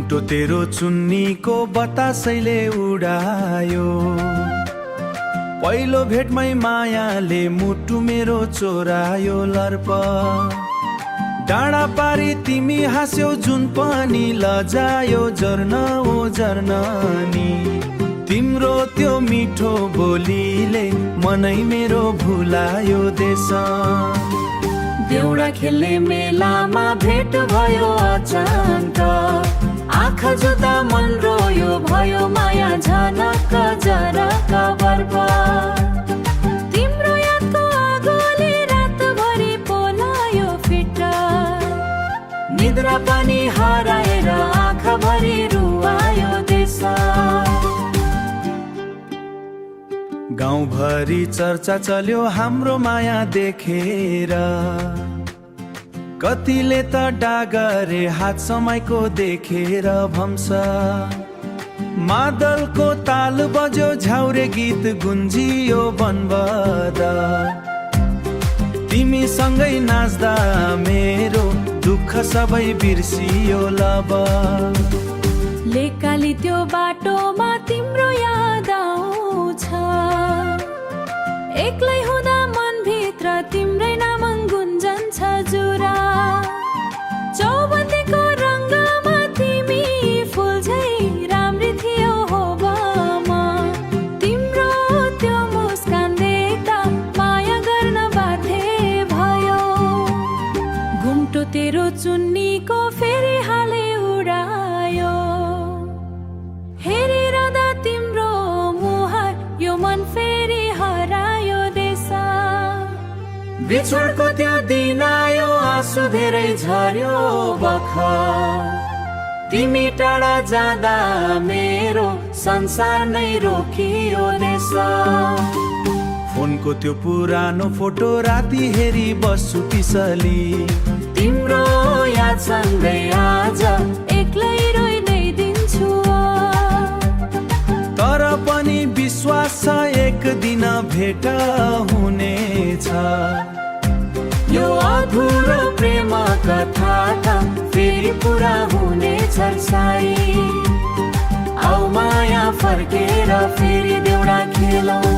घुम्टो तेरो चुन्नीको बतासैले उडायो। पहिलो भेटमै मायाले मुटु मेरो चोरायो लर्प। डाँडा पारी तिमी हाँस्यौ जुन पनि लजायो जर्न ओ जर्ननी। तिम्रो त्यो मिठो बोलीले मनै मेरो भुलायो देश। देउडा खेल्ने मेलामा भेट भयो अचानक। आँखा जुत्दा मन रोयो भयो माया झनक जरक बर्ब। तिम्रो यादको आगोले रातभरि पोलायो फिट। निद्रा पनि हराएर आँखाभरि रुवायो देश। गाउँभरि चर्चा चल्यो हाम्रो माया देखेर। कतिले त डागरे हात समाएको देखेर भम्स। मादलको ताल बज्यो झ्याउरे गीत गुन्जियो बनबद। तिमी सँगै नाच्दा मेरो दुःख सबै बिर्सियो लब। लेकाली त्यो बाटोमा तिम्रो याद आउँछ। एक्लै हुँदा मनभित्र तिम्रै नाम गुन्जन्छ जुरा। चौबन्दीको रङ्गमा तिमी फुल झै राम्री थियौ हो बमा। तिम्रो त्यो मुस्कान देख्दा माया गर्न बाध्य भयो। घुम्टो तेरो चुन्नीको फेरि हाले उडायो। हेरिरहँदा तिम्रो मुहार यो मन फेरि हरायो देशा। बिछोडको त्यो दिन आयो आँसु धेरै झर्यो भर्खर। तिमी टाढा जाँदा मेरो संसार नै रोकियो देश। फोनको त्यो पुरानो फोटो राति हेरी बस्छु पिसली। तिम्रो याद सँगै आज एक्लै रोइदै दिन्छु। तर पनि विश्वास छ एक दिन भेट हुनेछ। यो अधुरो प्रेम कथा त फेरि पुरा हुनेछ साई। आऊ माया फर्केर फेरि देउडा खेलौँ।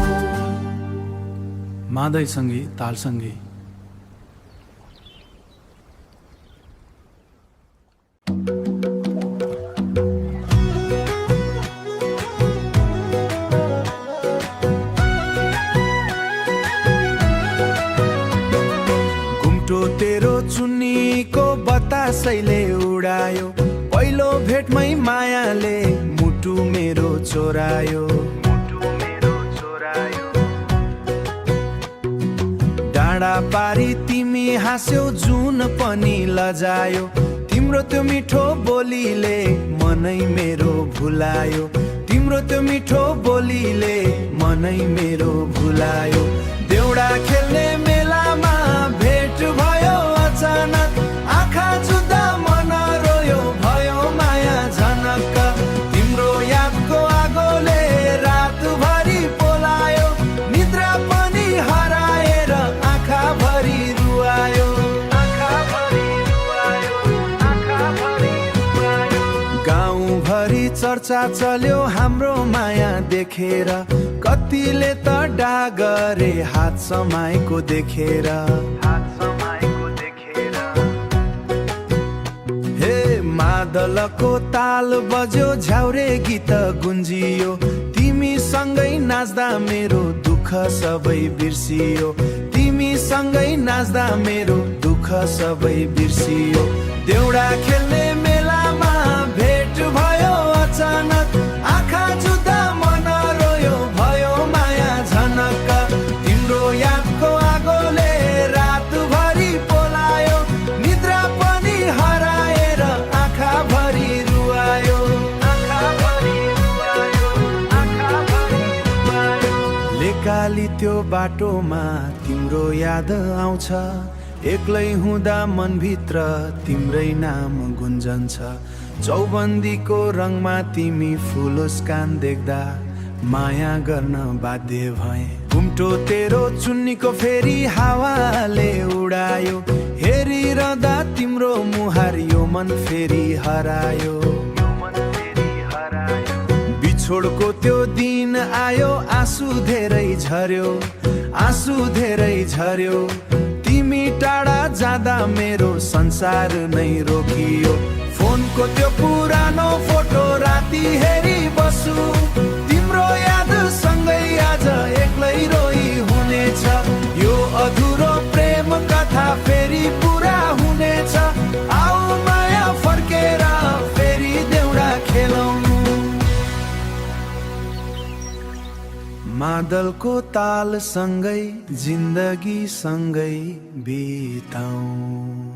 मादैसँगै तालसँगै। घुम्टो तेरो चुन्नीको बतासैले उडायो। पहिलो भेटमै मायाले मुटु मेरो चोरायो। डाँडा पारी तिमी हाँस्यौ जुन पनि लजायो। तिम्रो त्यो मिठो बोलीले मनै मेरो भुलायो। तिम्रो त्यो मिठो बोलीले मनै मेरो भुलायो। देउडा खेल्ने मेलामा भेट भयो अचानक। आँखा जुत्दा मन रोयो भयो माया झनक। तिम्रो यादको आगोले रातभरि पोलायो। निद्रा पनि हराएर आँखाभरि रुवायो। गाउँभरि चर्चा चल्यो हाम्रो माया देखेर। कतिले त डागरे हात समाएको देखेर। हे मादलको ताल बज्यो झ्याउरे गीत गुन्जियो। तिमी सँगै नाच्दा मेरो दुःख सबै बिर्सियो। तिमी सँगै नाच्दा मेरो दुःख सबै बिर्सियो। देउडा खेल्ने मेलामा भेट भयो अचानक। आँखा जुत्दा मन रोयो भयो माया झनक। तिम्रो यादको आगोले रातभरि पोलायो। निद्रा पनि हराएर आँखाभरि रुवायो। लेकाली त्यो बाटोमा तिम्रो याद आउँछ। एक्लै हुँदा मनभित्र तिम्रै नाम गुन्जन्छ। चौबन्दीको रङमा तिमी फुलोस्कान देख्दा माया गर्न बाध्य भए। घुम्टो तेरो चुन्नीको फेरि हावाले उडायो। हेरिरहँदा तिम्रो मुहार यो मन फेरि हरायो। छोडको त्यो दिन आयो, आँसु धेरै झर्यो, आँसु धेरै झर्यो। तिमी टाढा जाँदा मेरो संसार नै रोकियो। फोनको त्यो पुरानो फोटो राति हेरी बसु, तिम्रो याद सँगै आज एक्लै रोई हुनेछ। यो अधुरो प्रेम कथा फेरि पुरा हुनेछ। आऊ माया फर्केर फेरि देउडा खेलौँ। मादलको ताल सँगै जिन्दगी सँगै बिताऊ।